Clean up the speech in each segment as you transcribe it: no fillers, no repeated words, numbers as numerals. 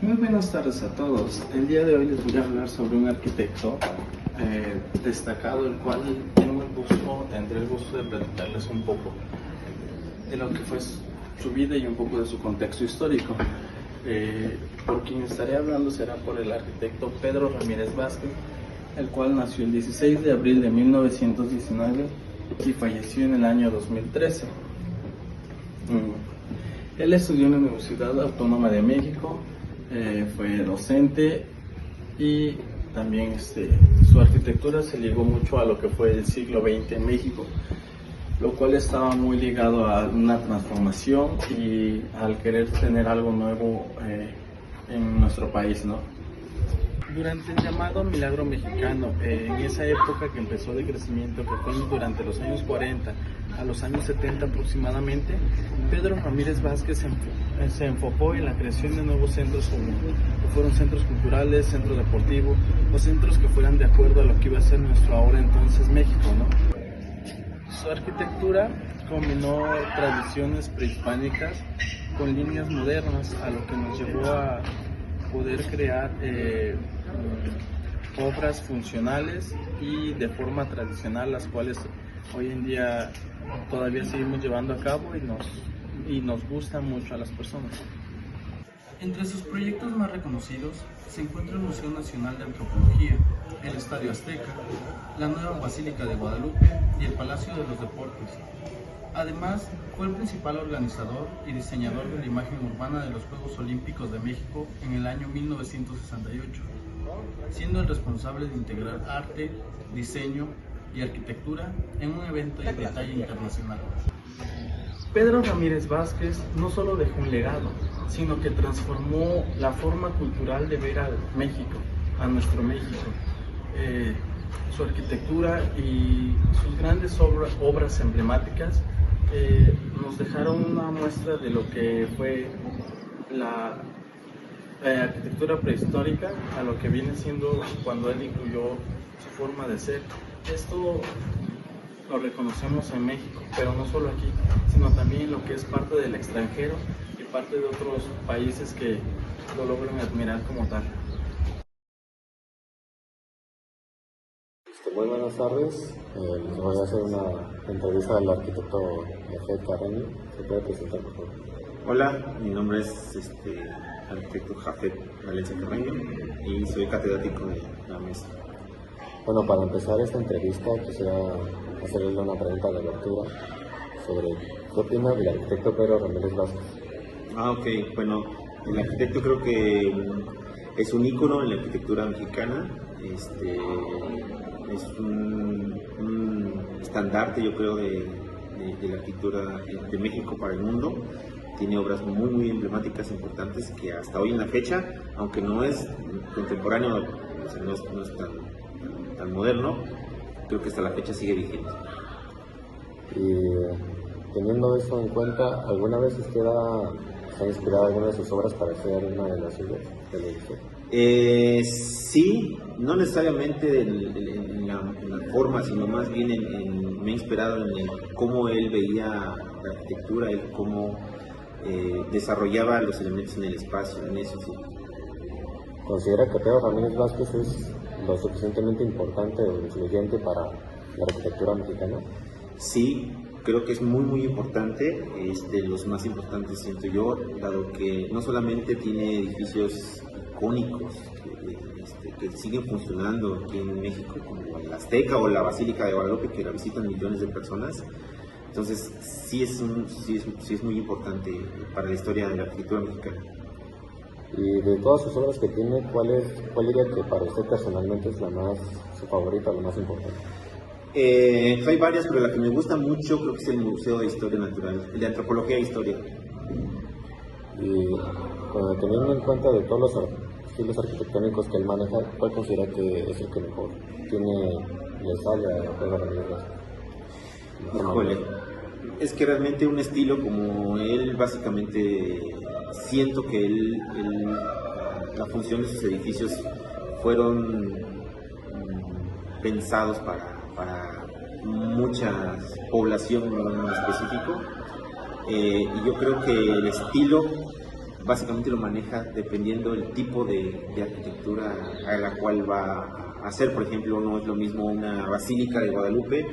Muy buenas tardes a todos. El día de hoy les voy a hablar sobre un arquitecto destacado, el cual tendré el gusto de platicarles un poco de lo que fue su vida y un poco de su contexto histórico. Por quien estaré hablando será por el arquitecto Pedro Ramírez Vázquez, el cual nació el 16 de abril de 1919 y falleció en el año 2013. Él estudió en la Universidad Autónoma de México, fue docente y también su arquitectura se ligó mucho a lo que fue el siglo XX en México, lo cual estaba muy ligado a una transformación y al querer tener algo nuevo en nuestro país, ¿no? Durante el llamado Milagro Mexicano, en esa época que empezó de crecimiento, que fue durante los años 40 a los años 70 aproximadamente, Pedro Ramírez Vázquez se enfocó en la creación de nuevos centros, que fueron centros culturales, centros deportivos, o centros que fueran de acuerdo a lo que iba a ser nuestro ahora entonces México, ¿no? Su arquitectura combinó tradiciones prehispánicas con líneas modernas, a lo que nos llevó a poder crear obras funcionales y de forma tradicional, las cuales hoy en día todavía seguimos llevando a cabo y nos gustan mucho a las personas. Entre sus proyectos más reconocidos se encuentra el Museo Nacional de Antropología, el Estadio Azteca, la nueva Basílica de Guadalupe y el Palacio de los Deportes. Además, fue el principal organizador y diseñador de la imagen urbana de los Juegos Olímpicos de México en el año 1968, siendo el responsable de integrar arte, diseño y arquitectura en un evento de talla internacional. Pedro Ramírez Vázquez no solo dejó un legado, sino que transformó la forma cultural de ver a México, a nuestro México. Su arquitectura y sus grandes obras emblemáticas nos dejaron una muestra de lo que fue la arquitectura prehistórica a lo que viene siendo cuando él incluyó su forma de ser. Esto lo reconocemos en México, pero no solo aquí, sino también lo que es parte del extranjero y parte de otros países que lo logran admirar como tal. Muy buenas tardes, les voy a hacer una entrevista al arquitecto Jafet Carreño. ¿Se puede presentar, por favor? Hola, mi nombre es arquitecto Jafet Valencia Carreño y soy catedrático de la mesa. Bueno, para empezar esta entrevista quisiera hacerle una pregunta de apertura sobre qué opina del arquitecto Pedro Ramírez Vázquez. Ok, bueno, el arquitecto creo que es un ícono en la arquitectura mexicana. Es un estandarte, yo creo, de la arquitectura de México para el mundo. Tiene obras muy emblemáticas, importantes, que hasta hoy en la fecha, aunque no es contemporáneo, o sea, no es tan moderno, creo que hasta la fecha sigue vigente. Y teniendo eso en cuenta, ¿alguna vez usted se ha inspirado en alguna de sus obras para hacer una de las suyas? Sí, no necesariamente en la forma, sino más bien me he inspirado en cómo él veía la arquitectura, el cómo desarrollaba los elementos en el espacio, en eso sí. ¿Considera que Pedro Ramírez Vázquez es lo suficientemente importante o influyente para la arquitectura mexicana? Sí, creo que es muy importante, es de los más importantes, siento yo, dado que no solamente tiene edificios icónicos que siguen funcionando aquí en México, como el Azteca o la Basílica de Guadalupe, que la visitan millones de personas. Entonces sí es muy importante para la historia de la arquitectura mexicana. Y de todas sus obras que tiene, ¿cuál diría que para usted personalmente es su favorita, la más importante? Hay varias, pero la que me gusta mucho creo que es el Museo de Historia Natural, el de Antropología e Historia. Y teniendo en cuenta de todos los estilos arquitectónicos que él maneja, ¿cuál considera que es el que mejor le sale a Pedro Ramírez Vázquez? Híjole, es que realmente un estilo como él, básicamente siento que la función de sus edificios fueron pensados para mucha población en específico, y yo creo que el estilo básicamente lo maneja dependiendo del tipo de arquitectura a la cual va a hacer. Por ejemplo, no es lo mismo una basílica de Guadalupe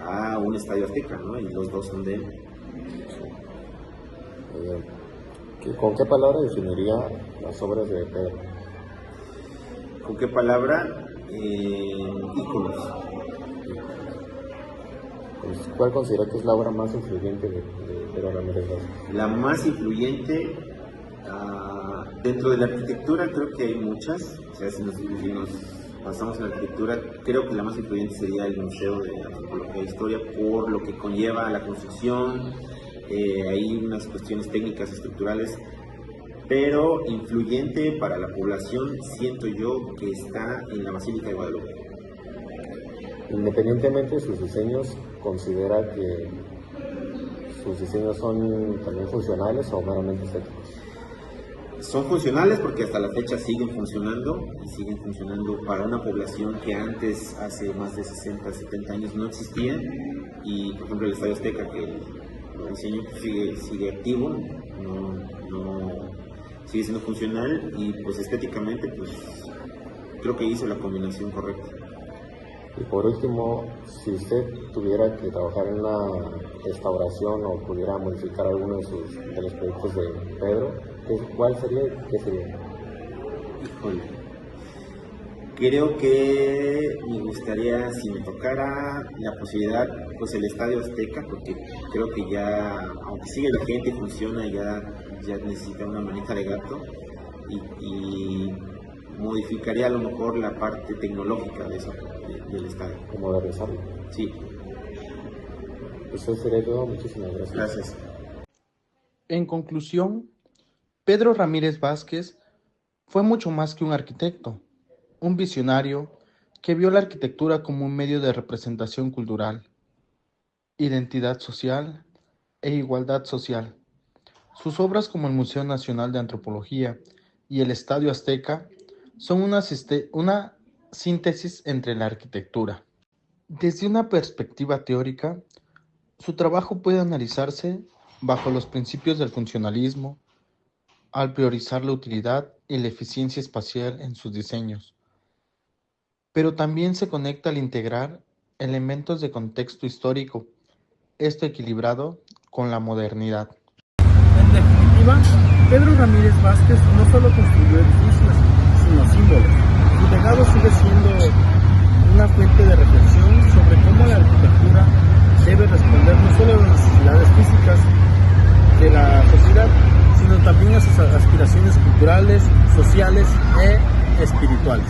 a un estadio Azteca, ¿no? Y los dos son de él. ¿Con qué palabra definiría las obras de Pedro? ¿Con qué palabra? Íconos. ¿Cuál considera que es la obra más influyente de Pedro Ramírez Vázquez? La más influyente, dentro de la arquitectura creo que hay muchas. O sea, si nos pasamos en la arquitectura, creo que la más influyente sería el Museo de Antropología e Historia, por lo que conlleva a la construcción. Hay unas cuestiones técnicas estructurales, pero influyente para la población siento yo que está en la Basílica de Guadalupe. Independientemente de sus diseños, ¿considera que sus diseños son también funcionales o meramente estéticos? Son funcionales porque hasta la fecha siguen funcionando para una población que antes, hace más de 60, 70 años no existía. Y por ejemplo el Estadio Azteca, que el diseño sigue activo, sigue siendo funcional, y pues estéticamente pues creo que hizo la combinación correcta. Y por último, si usted tuviera que trabajar en una restauración o pudiera modificar alguno de los proyectos de Pedro, ¿cuál sería y qué sería? Híjole, creo que me gustaría, si me tocara la posibilidad, pues el Estadio Azteca, porque creo que ya, aunque sigue la gente y funciona, ya necesita una manija de gato, y modificaría a lo mejor la parte tecnológica de eso, del estadio. ¿Cómo modernizarlo? Sí. Eso sería todo. Muchísimas gracias. Gracias. En conclusión, Pedro Ramírez Vázquez fue mucho más que un arquitecto, un visionario que vio la arquitectura como un medio de representación cultural, identidad social e igualdad social. Sus obras como el Museo Nacional de Antropología y el Estadio Azteca son una síntesis entre la arquitectura. Desde una perspectiva teórica, su trabajo puede analizarse bajo los principios del funcionalismo, al priorizar la utilidad y la eficiencia espacial en sus diseños, pero también se conecta al integrar elementos de contexto histórico, esto equilibrado con la modernidad. En definitiva, Pedro Ramírez Vázquez no solo construyó edificios, sino símbolos. Su legado sigue siendo una fuente de reflexión sobre cómo la arquitectura debe responder no solo a las necesidades físicas de la sociedad, sino también a sus aspiraciones culturales, sociales e espirituales.